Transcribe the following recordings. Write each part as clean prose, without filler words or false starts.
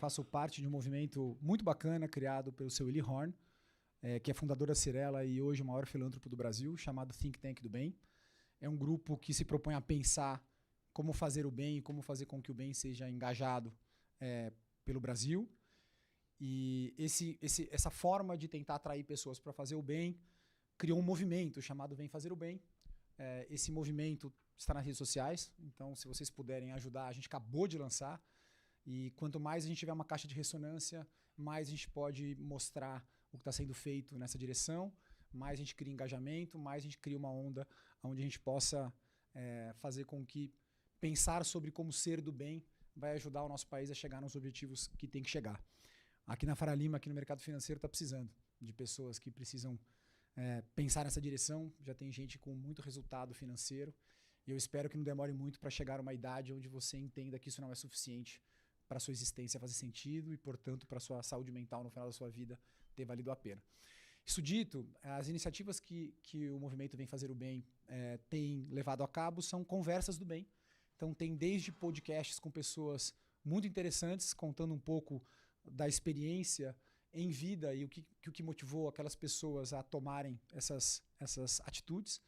faço parte de um movimento muito bacana criado pelo seu Willy Horn, que é fundador da Cirela e hoje o maior filântropo do Brasil, chamado Think Tank do Bem. É um grupo que se propõe a pensar como fazer o bem e como fazer com que o bem seja engajado pelo Brasil. E essa forma de tentar atrair pessoas para fazer o bem criou um movimento chamado Vem Fazer o Bem. Esse movimento está nas redes sociais, então se vocês puderem ajudar, a gente acabou de lançar. E quanto mais a gente tiver uma caixa de ressonância, mais a gente pode mostrar o que está sendo feito nessa direção, mais a gente cria engajamento, mais a gente cria uma onda onde a gente possa fazer com que pensar sobre como ser do bem vai ajudar o nosso país a chegar nos objetivos que tem que chegar. Aqui na Faria Lima, aqui no mercado financeiro, está precisando de pessoas que precisam pensar nessa direção. Já tem gente com muito resultado financeiro e eu espero que não demore muito para chegar a uma idade onde você entenda que isso não é suficiente para a sua existência fazer sentido e, portanto, para a sua saúde mental no final da sua vida ter valido a pena. Isso dito, as iniciativas que o movimento Vem Fazer o Bem tem levado a cabo são conversas do bem. Então, tem desde podcasts com pessoas muito interessantes, contando um pouco da experiência em vida e o que motivou aquelas pessoas a tomarem essas atitudes.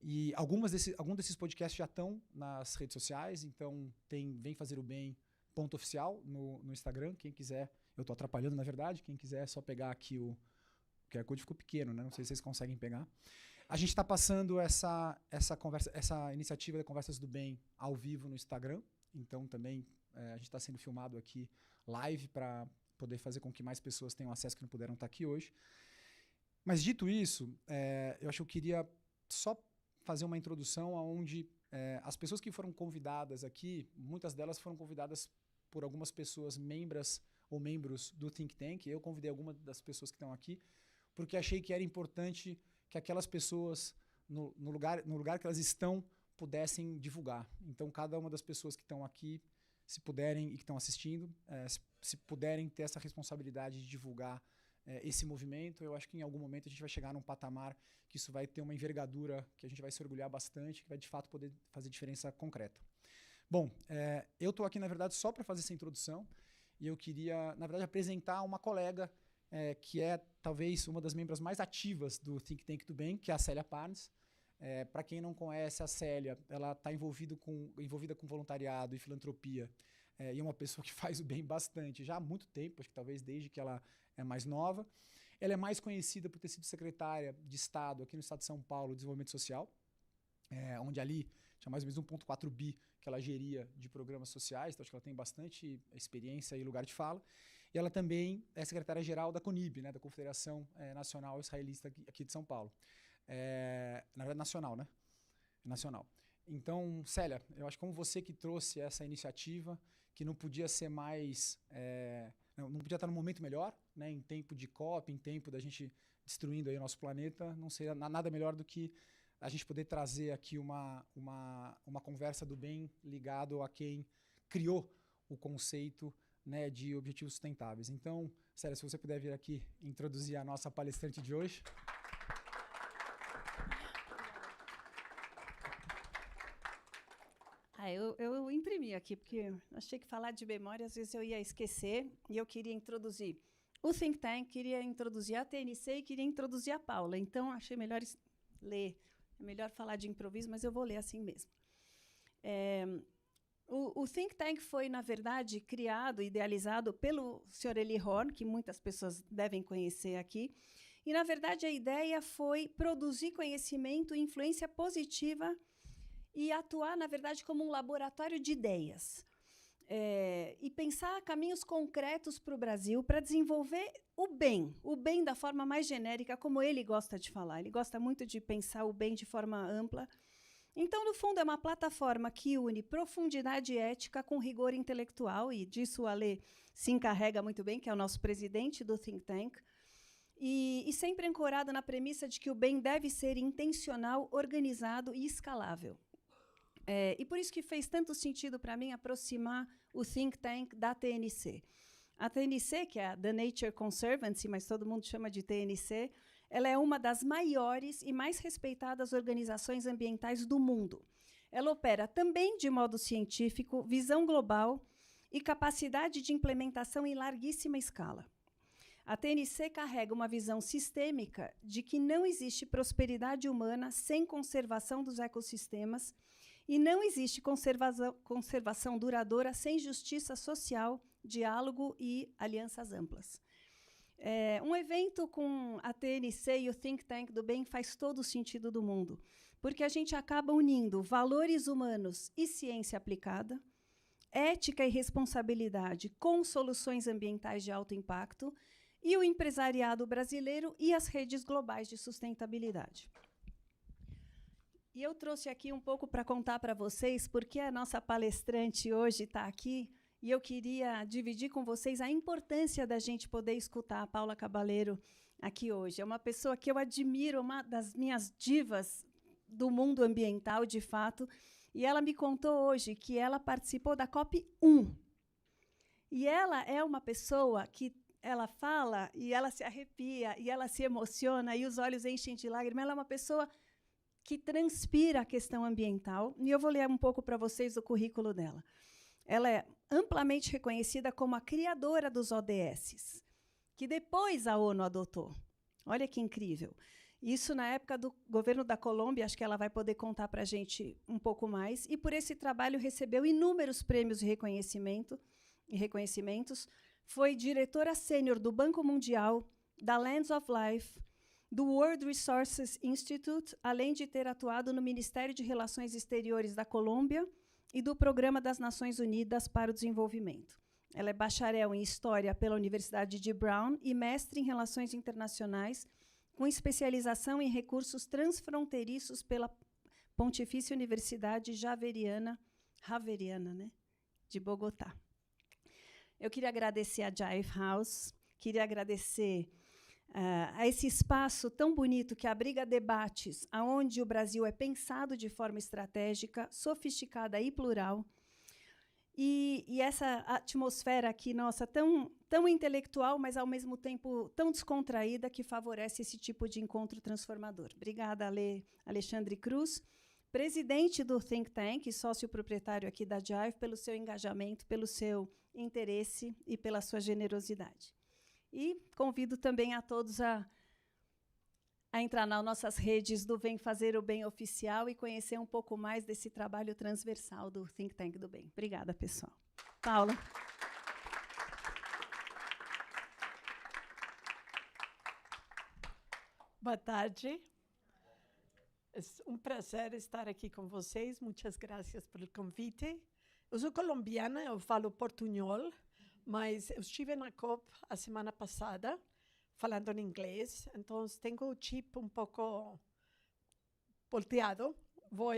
E alguns desses podcasts já estão nas redes sociais, então tem Vem Fazer o Bem @oficial no Instagram, quem quiser, eu estou atrapalhando na verdade, quem quiser é só pegar aqui o QR Code, ficou pequeno, né? Não sei se vocês conseguem pegar. A gente está passando essa iniciativa de Conversas do Bem ao vivo no Instagram, então também a gente está sendo filmado aqui live para poder fazer com que mais pessoas tenham acesso que não puderam estar aqui hoje. Mas dito isso, eu acho que eu queria só fazer uma introdução onde as pessoas que foram convidadas aqui, muitas delas foram convidadas por algumas pessoas membros do Think Tank. Eu convidei algumas das pessoas que estão aqui, porque achei que era importante que aquelas pessoas, no lugar que elas estão, pudessem divulgar. Então, cada uma das pessoas que estão aqui, se puderem, e que estão assistindo, se puderem ter essa responsabilidade de divulgar esse movimento, eu acho que em algum momento a gente vai chegar num patamar que isso vai ter uma envergadura que a gente vai se orgulhar bastante, que vai de fato poder fazer diferença concreta. Bom, eu estou aqui, na verdade, só para fazer essa introdução e eu queria, na verdade, apresentar uma colega que é talvez uma das membros mais ativas do Think Tank do Bem, que é a Célia Parnes. Para quem não conhece a Célia, ela está envolvida com voluntariado e filantropia e é uma pessoa que faz o bem bastante, já há muito tempo, acho que talvez desde que ela é mais nova. Ela é mais conhecida por ter sido secretária de Estado aqui no Estado de São Paulo, de Desenvolvimento Social, onde ali tinha mais ou menos 1,4 bi que ela geria de programas sociais, então acho que ela tem bastante experiência e lugar de fala. E ela também é secretária-geral da CONIB, né, da Confederação Nacional Israelita aqui de São Paulo. Na verdade, nacional, né? Nacional. Então, Célia, eu acho que como você que trouxe essa iniciativa, que não podia ser mais... não podia estar num momento melhor, né, em tempo de COP, em tempo da gente destruindo aí o nosso planeta, não seria nada melhor do que a gente poder trazer aqui uma conversa do bem ligado a quem criou o conceito, né, de objetivos sustentáveis. Então, Célia, se você puder vir aqui introduzir a nossa palestrante de hoje. Eu imprimi aqui, porque achei que falar de memória, às vezes eu ia esquecer, e eu queria introduzir o Think Tank, queria introduzir a TNC e queria introduzir a Paula. Então, achei melhor ler. É melhor falar de improviso, mas eu vou ler assim mesmo. O Think Tank foi, na verdade, criado, idealizado pelo Sr. Willy Horn, que muitas pessoas devem conhecer aqui. E, na verdade, a ideia foi produzir conhecimento e influência positiva e atuar, na verdade, como um laboratório de ideias. E pensar caminhos concretos para o Brasil para desenvolver o bem da forma mais genérica, como ele gosta de falar. Ele gosta muito de pensar o bem de forma ampla. Então, no fundo, é uma plataforma que une profundidade ética com rigor intelectual, e disso o Alê se encarrega muito bem, que é o nosso presidente do Think Tank, e sempre ancorado na premissa de que o bem deve ser intencional, organizado e escalável. E por isso que fez tanto sentido para mim aproximar o Think Tank da TNC. A TNC, que é a The Nature Conservancy, mas todo mundo chama de TNC, ela é uma das maiores e mais respeitadas organizações ambientais do mundo. Ela opera também de modo científico, visão global, e capacidade de implementação em larguíssima escala. A TNC carrega uma visão sistêmica de que não existe prosperidade humana sem conservação dos ecossistemas e não existe conservação duradoura sem justiça social, diálogo e alianças amplas. Um evento com a TNC e o Think Tank do Bem faz todo o sentido do mundo, porque a gente acaba unindo valores humanos e ciência aplicada, ética e responsabilidade com soluções ambientais de alto impacto e o empresariado brasileiro e as redes globais de sustentabilidade. E eu trouxe aqui um pouco para contar para vocês porque a nossa palestrante hoje está aqui e eu queria dividir com vocês a importância da gente poder escutar a Paula Caballero aqui hoje. É uma pessoa que eu admiro, uma das minhas divas do mundo ambiental, de fato, e ela me contou hoje que ela participou da COP1. E ela é uma pessoa que ela fala e ela se arrepia e ela se emociona e os olhos enchem de lágrimas. Ela é uma pessoa que transpira a questão ambiental. E eu vou ler um pouco para vocês o currículo dela. Ela é amplamente reconhecida como a criadora dos ODS, que depois a ONU adotou. Olha que incrível. Isso na época do governo da Colômbia, acho que ela vai poder contar para a gente um pouco mais. E por esse trabalho recebeu inúmeros prêmios e reconhecimentos. Foi diretora sênior do Banco Mundial, da Lands of Life, do World Resources Institute, além de ter atuado no Ministério de Relações Exteriores da Colômbia e do Programa das Nações Unidas para o Desenvolvimento. Ela é bacharel em História pela Universidade de Brown e mestre em Relações Internacionais, com especialização em recursos transfronteiriços pela Pontifícia Universidade Javeriana, né, de Bogotá. Eu queria agradecer a Jive House, queria agradecer a esse espaço tão bonito que abriga debates, onde o Brasil é pensado de forma estratégica, sofisticada e plural, e essa atmosfera aqui, nossa, tão intelectual, mas, ao mesmo tempo, tão descontraída, que favorece esse tipo de encontro transformador. Obrigada, Alexandre Cruz, presidente do Think Tank, sócio proprietário aqui da Jive, pelo seu engajamento, pelo seu interesse e pela sua generosidade. E convido também a todos a entrar nas nossas redes do Vem Fazer o Bem Oficial e conhecer um pouco mais desse trabalho transversal do Think Tank do Bem. Obrigada, pessoal. Paula. Boa tarde. É um prazer estar aqui com vocês. Muitas graças pelo convite. Eu sou colombiana, eu falo portunhol, mas eu estive na COP a semana passada, falando em inglês, então tenho o chip um pouco volteado. Vou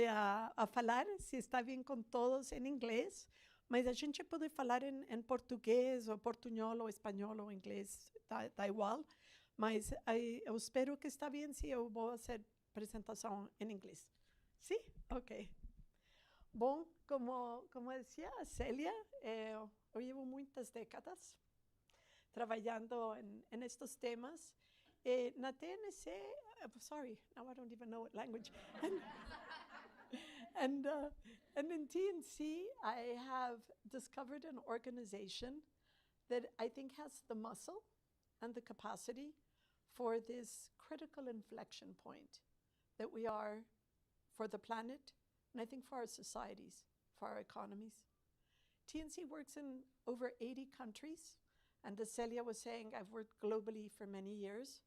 a falar, se está bem com todos, em inglês, mas a gente pode falar em português, ou portunhol, ou espanhol, ou inglês, tá igual. Mas eu espero que está bem se eu vou fazer apresentação em inglês. Sim? Ok. Bom, como dizia a Célia, eu llevo muitas décadas trabalhando em estes temas. Na TNC, sorry, now I don't even know what language. And in TNC, I have discovered an organization that I think has the muscle and the capacity for this critical inflection point that we are for the planet, and I think for our societies, for our economies. TNC works in over 80 countries, and as Celia was saying, I've worked globally for many years.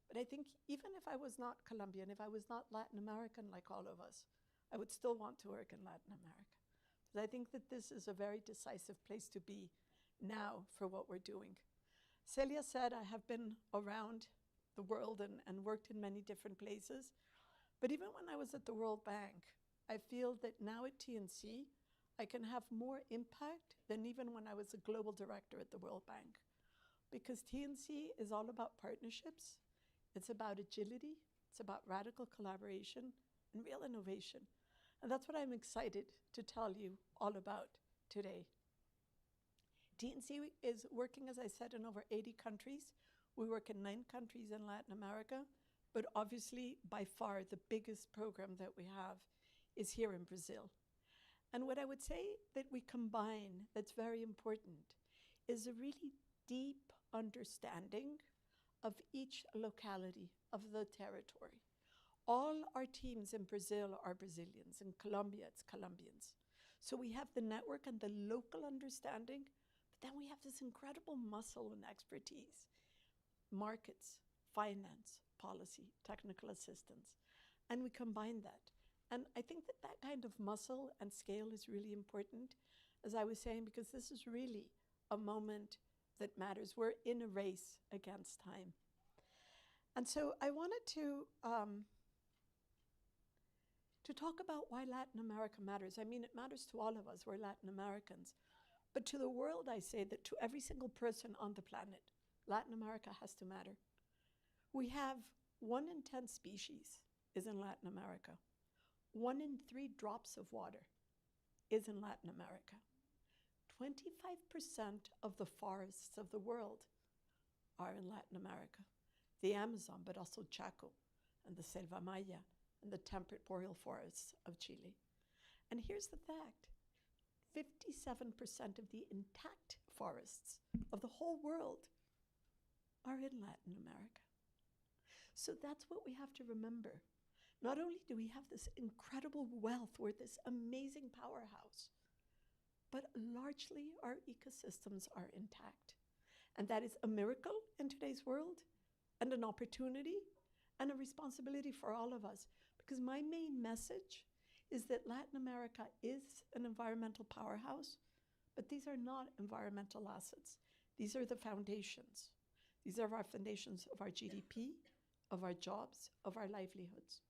But I think even if I was not Colombian, if I was not Latin American like all of us, I would still want to work in Latin America. Because I think that this is a very decisive place to be now for what we're doing. Celia said I have been around the world and worked in many different places. But even when I was at the World Bank, I feel that now at TNC, I can have more impact than even when I was a global director at the World Bank. Because TNC is all about partnerships. It's about agility. It's about radical collaboration and real innovation. And that's what I'm excited to tell you all about today. TNC is working, as I said, in over 80 countries. We work in 9 countries in Latin America, but obviously, by far, the biggest program that we have is here in Brazil. And what I would say that we combine that's very important is a really deep understanding of each locality, of the territory. All our teams in Brazil are Brazilians. In Colombia, it's Colombians. So we have the network and the local understanding, but then we have this incredible muscle and expertise. Markets, finance, policy, technical assistance. And we combine that. And I think that that kind of muscle and scale is really important, as I was saying, because this is really a moment that matters. We're in a race against time. And so I wanted to talk about why Latin America matters. I mean, it matters to all of us. We're Latin Americans. But to the world, I say that to every single person on the planet, Latin America has to matter. We have 1 in 10 species is in Latin America. 1 in 3 drops of water is in Latin America. 25% of the forests of the world are in Latin America. The Amazon, but also Chaco and the Selva Maya and the temperate boreal forests of Chile. And here's the fact. 57% of the intact forests of the whole world are in Latin America. So that's what we have to remember. Not only do we have this incredible wealth, we're this amazing powerhouse, but largely our ecosystems are intact. And that is a miracle in today's world, and an opportunity and a responsibility for all of us. Because my main message is that Latin America is an environmental powerhouse, but these are not environmental assets. These are the foundations. These are our foundations of our GDP, of our jobs, of our livelihoods.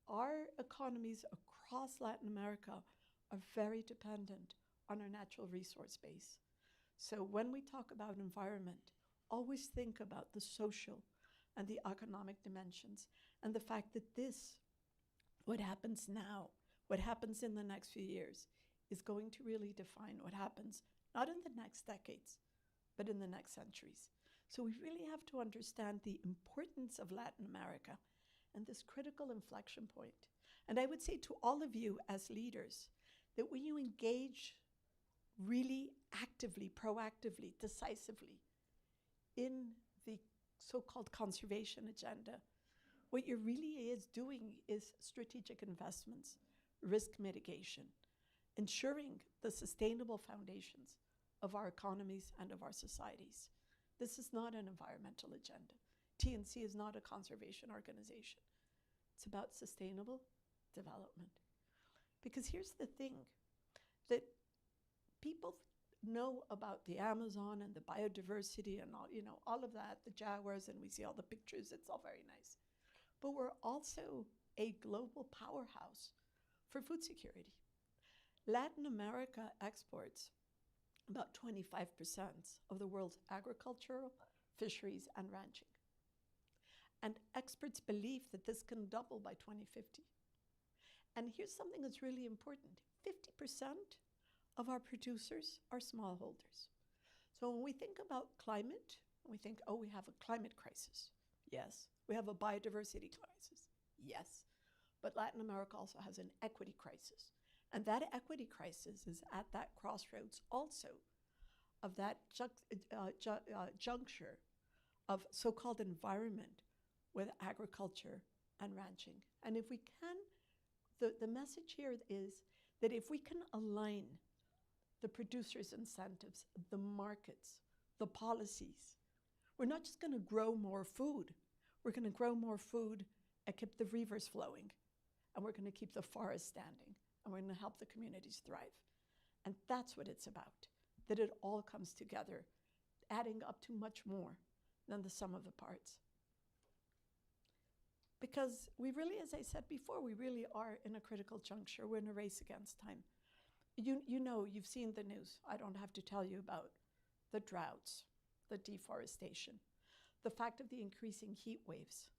Our economies across Latin America are very dependent on our natural resource base. So when we talk about environment, always think about the social and the economic dimensions, and the fact that this, what happens now, what happens in the next few years, is going to really define what happens, not in the next decades, but in the next centuries. So we really have to understand the importance of Latin America and this critical inflection point. And I would say to all of you as leaders, that when you engage really actively, proactively, decisively in the so-called conservation agenda, what you really is doing is strategic investments, risk mitigation, ensuring the sustainable foundations of our economies and of our societies. This is not an environmental agenda. TNC is not a conservation organization. It's about sustainable development. Because here's the thing, that people know about the Amazon and the biodiversity and all of that, the jaguars, and we see all the pictures, it's all very nice. But we're also a global powerhouse for food security. Latin America exports about 25% of the world's agricultural, fisheries, and ranching. And experts believe that this can double by 2050. And here's something that's really important. 50% of our producers are smallholders. So when we think about climate, we think, oh, we have a climate crisis. Yes. We have a biodiversity crisis. Yes. But Latin America also has an equity crisis. And that equity crisis is at that crossroads also of that juncture of so-called environment with agriculture and ranching. And if we can, the message here is that if we can align the producers' incentives, the markets, the policies, we're not just going to grow more food. We're going to grow more food and keep the rivers flowing. And we're going to keep the forests standing. And we're going to help the communities thrive. And that's what it's about, that it all comes together, adding up to much more than the sum of the parts. Because we really, as I said before, we really are in a critical juncture. We're in a race against time. You know, you've seen the news. I don't have to tell you about the droughts, the deforestation, the fact of the increasing heat waves,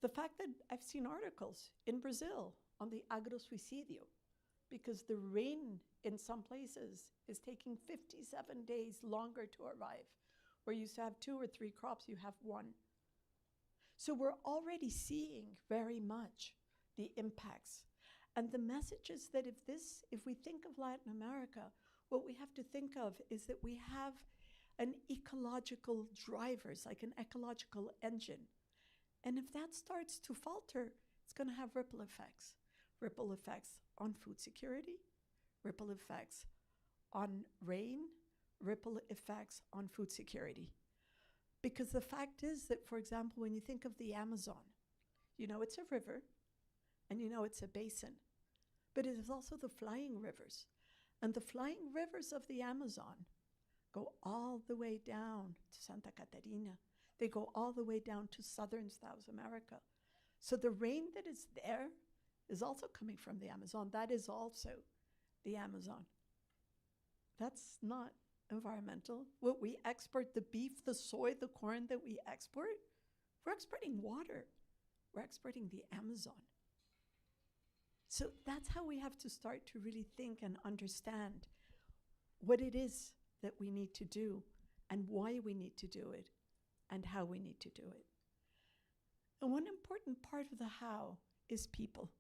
the fact that I've seen articles in Brazil on the agrosuicidio, because the rain in some places is taking 57 days longer to arrive. Where you used to have 2 or 3 crops, you have 1. So we're already seeing very much the impacts. And the message is that if we think of Latin America, what we have to think of is that we have an ecological drivers, like an ecological engine. And if that starts to falter, it's going to have ripple effects. Ripple effects on food security, ripple effects on rain, ripple effects on food security. Because the fact is that, for example, when you think of the Amazon, you know it's a river and you know it's a basin, but it is also the flying rivers. And the flying rivers of the Amazon go all the way down to Santa Catarina. They go all the way down to southern South America. So the rain that is there is also coming from the Amazon. That is also the Amazon. That's not environmental. What we export, the beef, the soy, the corn that we export, we're exporting water. We're exporting the Amazon. So that's how we have to start to really think and understand what it is that we need to do and why we need to do it and how we need to do it. And one important part of the how is people.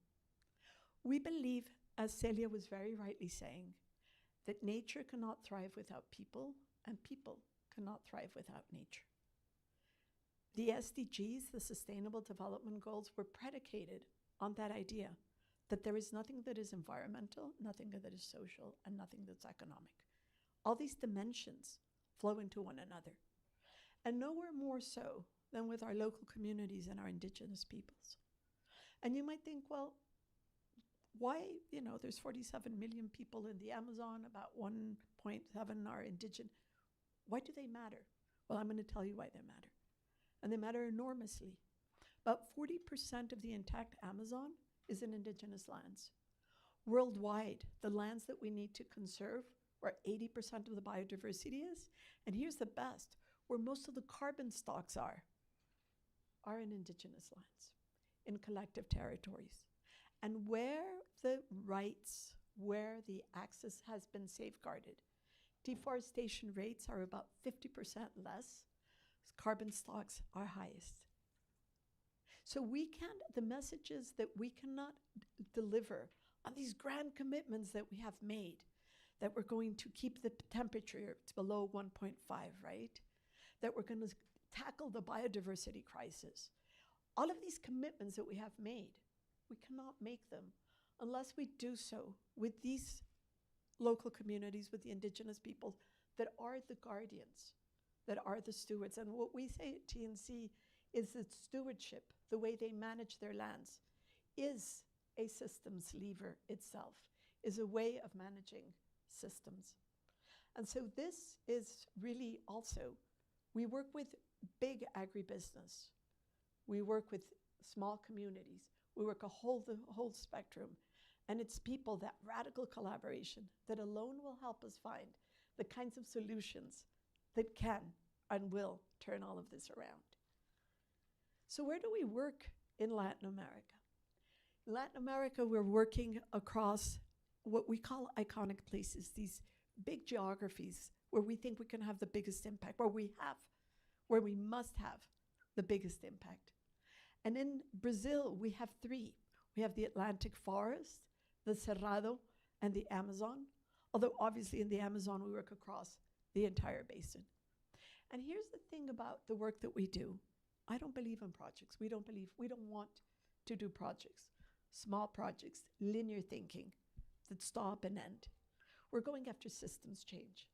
We believe, as Celia was very rightly saying, that nature cannot thrive without people and people cannot thrive without nature. The SDGs, the Sustainable Development Goals, were predicated on that idea that there is nothing that is environmental, nothing that is social, and nothing that's economic. All these dimensions flow into one another. And nowhere more so than with our local communities and our indigenous peoples. And you might think, well, why, there's 47 million people in the Amazon, about 1.7 are indigenous. Why do they matter? Well, I'm going to tell you why they matter. And they matter enormously. About 40% of the intact Amazon is in indigenous lands. Worldwide, the lands that we need to conserve, where 80% of the biodiversity is, and here's the best, where most of the carbon stocks are in indigenous lands, in collective territories. And where the rights, where the access has been safeguarded, deforestation rates are about 50% less, carbon stocks are highest. So the messages that we cannot deliver on these grand commitments that we have made, that we're going to keep the temperature below 1.5, right? That we're going to tackle the biodiversity crisis. All of these commitments that we have made, we cannot make them unless we do so with these local communities, with the indigenous peoples that are the guardians, that are the stewards. And what we say at TNC is that stewardship, the way they manage their lands, is a systems lever itself, is a way of managing systems. And so this is really also, we work with big agribusiness. We work with small communities. We work the whole spectrum. And it's people, that radical collaboration, that alone will help us find the kinds of solutions that can and will turn all of this around. So where do we work in Latin America? In Latin America, we're working across what we call iconic places, these big geographies where we think we can have the biggest impact, where we must have the biggest impact. And in Brazil, we have three. We have the Atlantic forest, the Cerrado, and the Amazon. Although obviously in the Amazon, we work across the entire basin. And here's the thing about the work that we do. I don't believe in projects. We don't want to do projects, small projects, linear thinking that stop and end. We're going after systems change.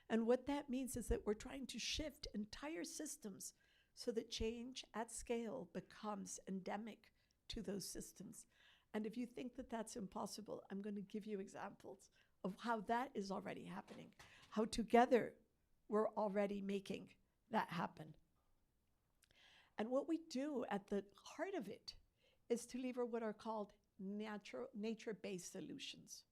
And what that means is that we're trying to shift entire systems so that change at scale becomes endemic to those systems. And if you think that that's impossible, I'm going to give you examples of how that is already happening, how together we're already making that happen. And what we do at the heart of it is to deliver what are called nature-based solutions.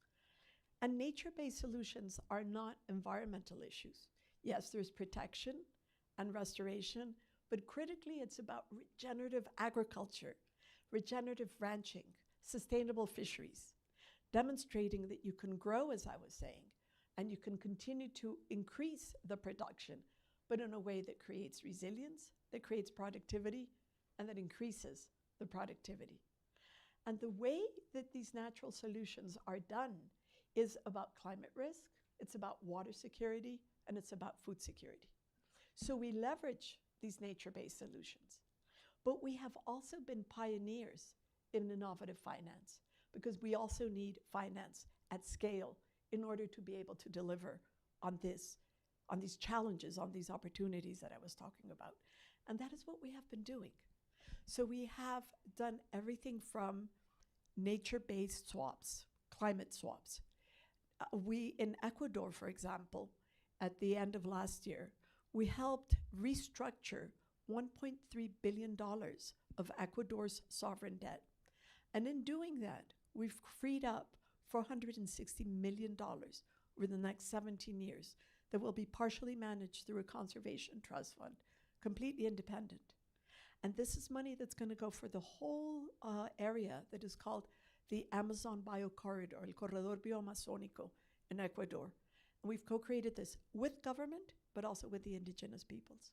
And nature-based solutions are not environmental issues. Yes, there's protection and restoration, but critically it's about regenerative agriculture, regenerative ranching, sustainable fisheries, demonstrating that you can grow, as I was saying, and you can continue to increase the production, but in a way that creates resilience, that creates productivity, and that increases the productivity. And the way that these natural solutions are done is about climate risk, it's about water security, and it's about food security. So we leverage these nature-based solutions. But we have also been pioneers in innovative finance, because we also need finance at scale in order to be able to deliver on this, on these challenges, on these opportunities that I was talking about. And that is what we have been doing. So we have done everything from nature-based swaps, climate swaps. We, in Ecuador, for example, at the end of last year, we helped restructure $1.3 billion of Ecuador's sovereign debt. And in doing that, we've freed up $460 million over the next 17 years that will be partially managed through a conservation trust fund, completely independent. And this is money that's going to go for the whole area that is called the Amazon Biocorridor, El Corredor Bioamazónico in Ecuador. And we've co-created this with government, but also with the indigenous peoples.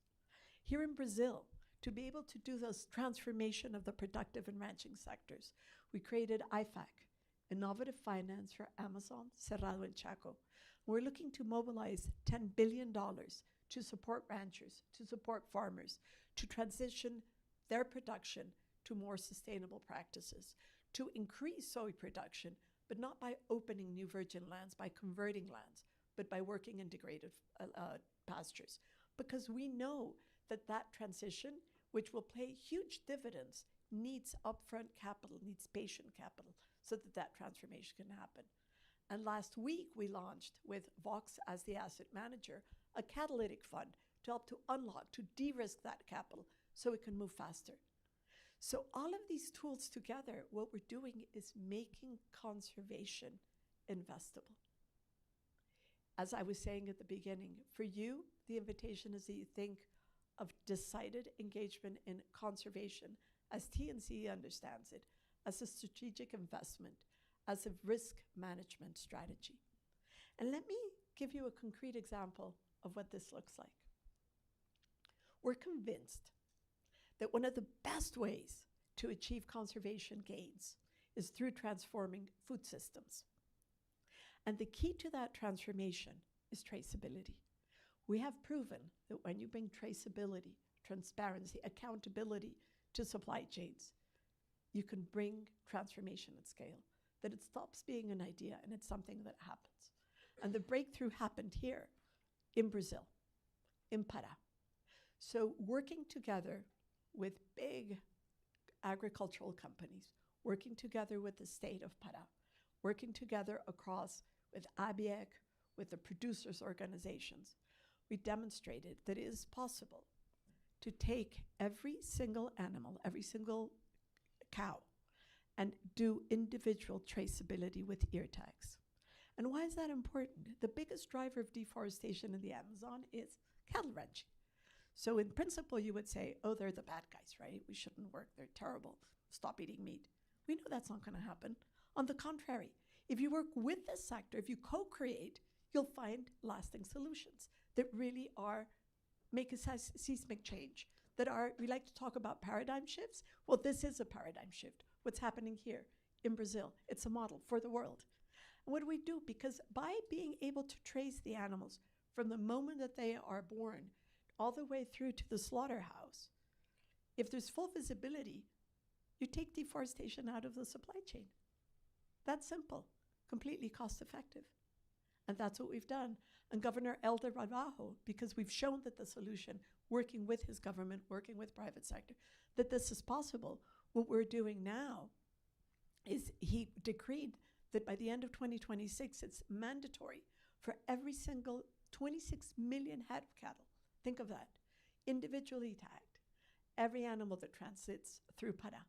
Here in Brazil, to be able to do this transformation of the productive and ranching sectors, we created IFAC, Innovative Finance for Amazon, Cerrado, and Chaco. We're looking to mobilize $10 billion to support ranchers, to support farmers, to transition their production to more sustainable practices, to increase soy production, but not by opening new virgin lands, by converting lands, but by working in degraded pastures. Because we know that that transition, which will pay huge dividends, needs upfront capital, needs patient capital, so that that transformation can happen. And last week, we launched, with Vox as the asset manager, a catalytic fund to help to unlock, to de-risk that capital so it can move faster. So all of these tools together, what we're doing is making conservation investable. As I was saying at the beginning, for you, the invitation is that you think of decided engagement in conservation as TNC understands it, as a strategic investment, as a risk management strategy. And let me give you a concrete example of what this looks like. We're convinced that one of the best ways to achieve conservation gains is through transforming food systems. And the key to that transformation is traceability. We have proven that when you bring traceability, transparency, accountability to supply chains, you can bring transformation at scale, that it stops being an idea and it's something that happens. And the breakthrough happened here in Brazil, in Pará. So working together with big agricultural companies, working together with the state of Pará, working together across with ABIEC, with the producers' organizations, we demonstrated that it is possible to take every single animal, every single cow, and do individual traceability with ear tags. And why is that important? The biggest driver of deforestation in the Amazon is cattle ranching. So in principle, you would say, oh, they're the bad guys, right? We shouldn't work, they're terrible, stop eating meat. We know that's not gonna happen. On the contrary, if you work with this sector, if you co-create, you'll find lasting solutions that really are, make a seismic change, that are, we like to talk about paradigm shifts. Well, this is a paradigm shift. What's happening here in Brazil, it's a model for the world. And what do we do? Because by being able to trace the animals from the moment that they are born all the way through to the slaughterhouse, if there's full visibility, you take deforestation out of the supply chain. That's simple, completely cost effective. And that's what we've done. And Governor Elder Rabajo, because we've shown that the solution, working with his government, working with private sector, that this is possible. What we're doing now is he decreed that by the end of 2026, it's mandatory for every single 26 million head of cattle, think of that, individually tagged, every animal that transits through Pará.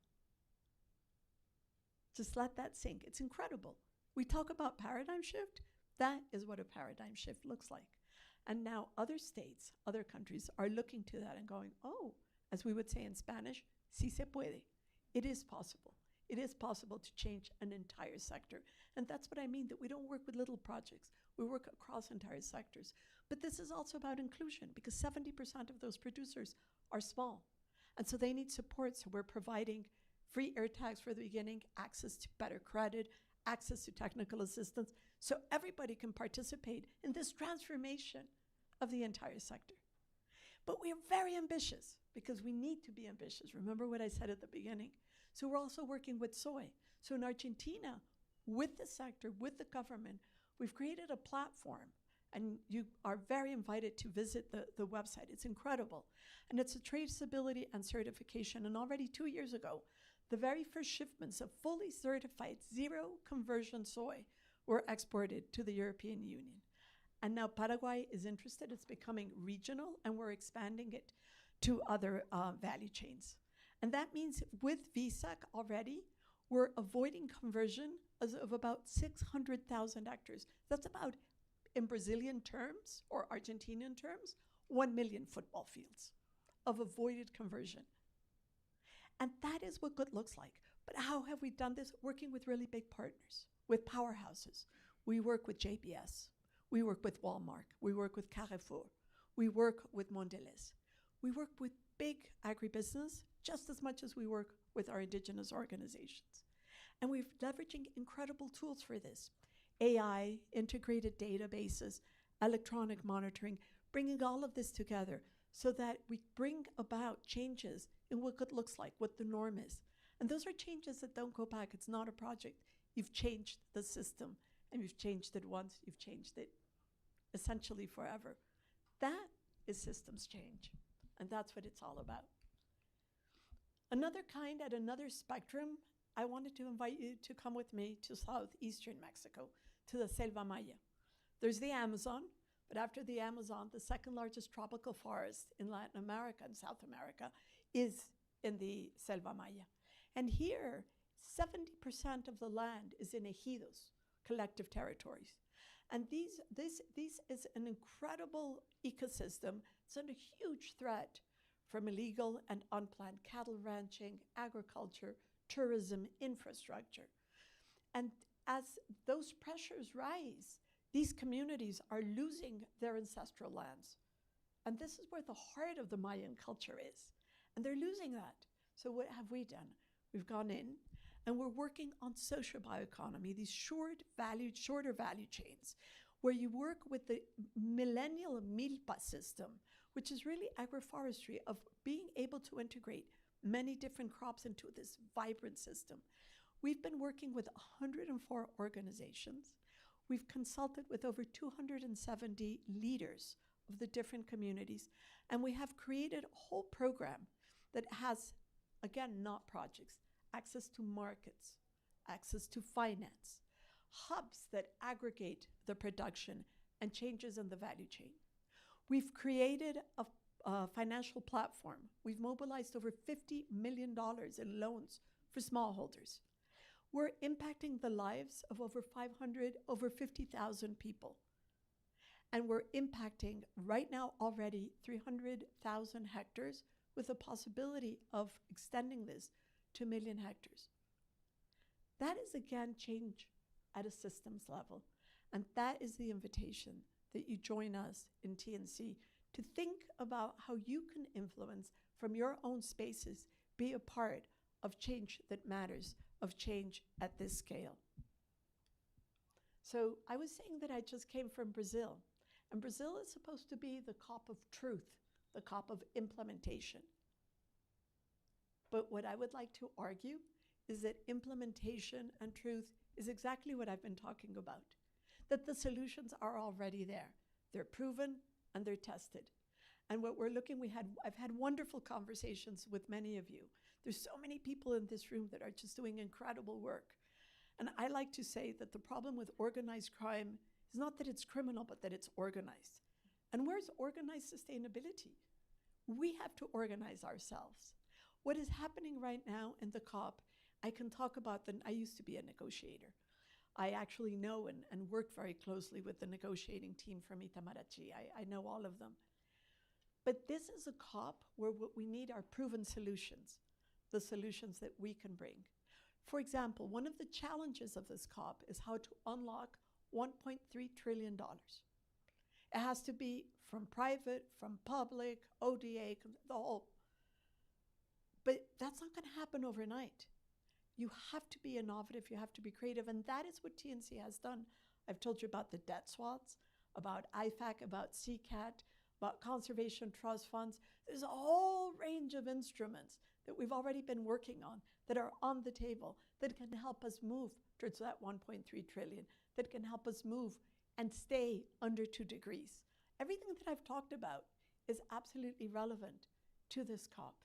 Just let that sink. It's incredible. We talk about paradigm shift. That is what a paradigm shift looks like. And now other states, other countries are looking to that and going, oh, as we would say in Spanish, sí se puede. It is possible. It is possible to change an entire sector. And that's what I mean, that we don't work with little projects. We work across entire sectors. But this is also about inclusion, because 70% of those producers are small. And so they need support. So we're providing free air tags for the beginning, access to better credit, access to technical assistance, so everybody can participate in this transformation of the entire sector. But we are very ambitious because we need to be ambitious. Remember what I said at the beginning. So we're also working with soy. So in Argentina, with the sector, with the government, we've created a platform, and you are very invited to visit the website. It's incredible. And it's a traceability and certification. And already 2 years ago, the very first shipments of fully certified zero conversion soy were exported to the European Union. And now Paraguay is interested. It's becoming regional, and we're expanding it to other value chains. And that means with VSAC already, we're avoiding conversion of about 600,000 hectares. That's about, in Brazilian terms or Argentinian terms, 1 million football fields of avoided conversion. And that is what good looks like. But how have we done this? Working with really big partners, with powerhouses. We work with JBS. We work with Walmart. We work with Carrefour. We work with Mondelez. We work with big agribusiness just as much as we work with our indigenous organizations. And we're leveraging incredible tools for this. AI, integrated databases, electronic monitoring, bringing all of this together so that we bring about changes in what good looks like, what the norm is. And those are changes that don't go back. It's not a project. You've changed the system, and you've changed it once, you've changed it essentially forever. That is systems change, and that's what it's all about. Another kind at another spectrum, I wanted to invite you to come with me to southeastern Mexico, to the Selva Maya. There's the Amazon, but after the Amazon, the second largest tropical forest in Latin America and South America is in the Selva Maya. And here, 70% of the land is in ejidos, collective territories. And this is an incredible ecosystem. It's under huge threat from illegal and unplanned cattle ranching, agriculture, tourism, infrastructure. And as those pressures rise, these communities are losing their ancestral lands. And this is where the heart of the Mayan culture is. And they're losing that. So what have we done? We've gone in and we're working on social bioeconomy, these shorter value chains, where you work with the millennial milpa system, which is really agroforestry of being able to integrate many different crops into this vibrant system. We've been working with 104 organizations. We've consulted with over 270 leaders of the different communities, and we have created a whole program that has, again, not projects, access to markets, access to finance, hubs that aggregate the production and changes in the value chain. We've created a financial platform. We've mobilized over $50 million in loans for smallholders. We're impacting the lives of over 50,000 people. And we're impacting right now already 300,000 hectares with the possibility of extending this to 1 million hectares. That is, again, change at a systems level. And that is the invitation that you join us in TNC to think about how you can influence from your own spaces, be a part of change that matters, of change at this scale. So I was saying that I just came from Brazil. And Brazil is supposed to be the COP of truth, the COP of implementation. But what I would like to argue is that implementation and truth is exactly what I've been talking about, that the solutions are already there. They're proven and they're tested. And what we're looking, I've had wonderful conversations with many of you. There's so many people in this room that are just doing incredible work. And I like to say that the problem with organized crime is not that it's criminal, but that it's organized. And where's organized sustainability? We have to organize ourselves. What is happening right now in the COP, I can talk about I used to be a negotiator. I actually know and work very closely with the negotiating team from Itamaraty. I know all of them. But this is a COP where what we need are proven solutions, the solutions that we can bring. For example, one of the challenges of this COP is how to unlock $1.3 trillion. It has to be from private, from public, ODA, the whole. But that's not going to happen overnight. You have to be innovative, you have to be creative, and that is what TNC has done. I've told you about the debt swaps, about IFAC, about CCAT, about conservation trust funds. There's a whole range of instruments that we've already been working on that are on the table that can help us move towards that 1.3 trillion, that can help us move and stay under 2 degrees. Everything that I've talked about is absolutely relevant to this COP,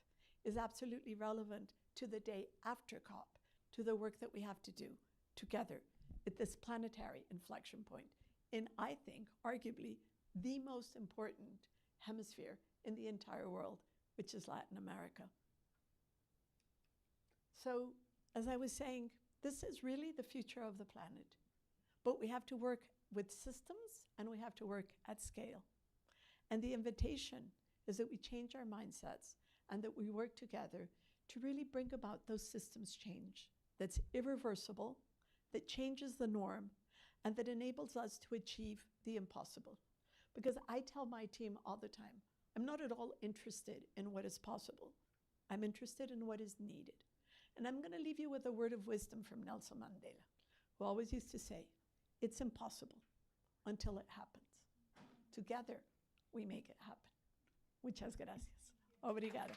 is absolutely relevant to the day after COP, to the work that we have to do together at this planetary inflection point in, I think, arguably the most important hemisphere in the entire world, which is Latin America. So, as I was saying, this is really the future of the planet. But we have to work with systems and we have to work at scale. And the invitation is that we change our mindsets and that we work together to really bring about those systems change that's irreversible, that changes the norm, and that enables us to achieve the impossible. Because I tell my team all the time, I'm not at all interested in what is possible. I'm interested in what is needed. And I'm going to leave you with a word of wisdom from Nelson Mandela, who always used to say, it's impossible until it happens. Together, we make it happen. Muchas gracias. Obrigada.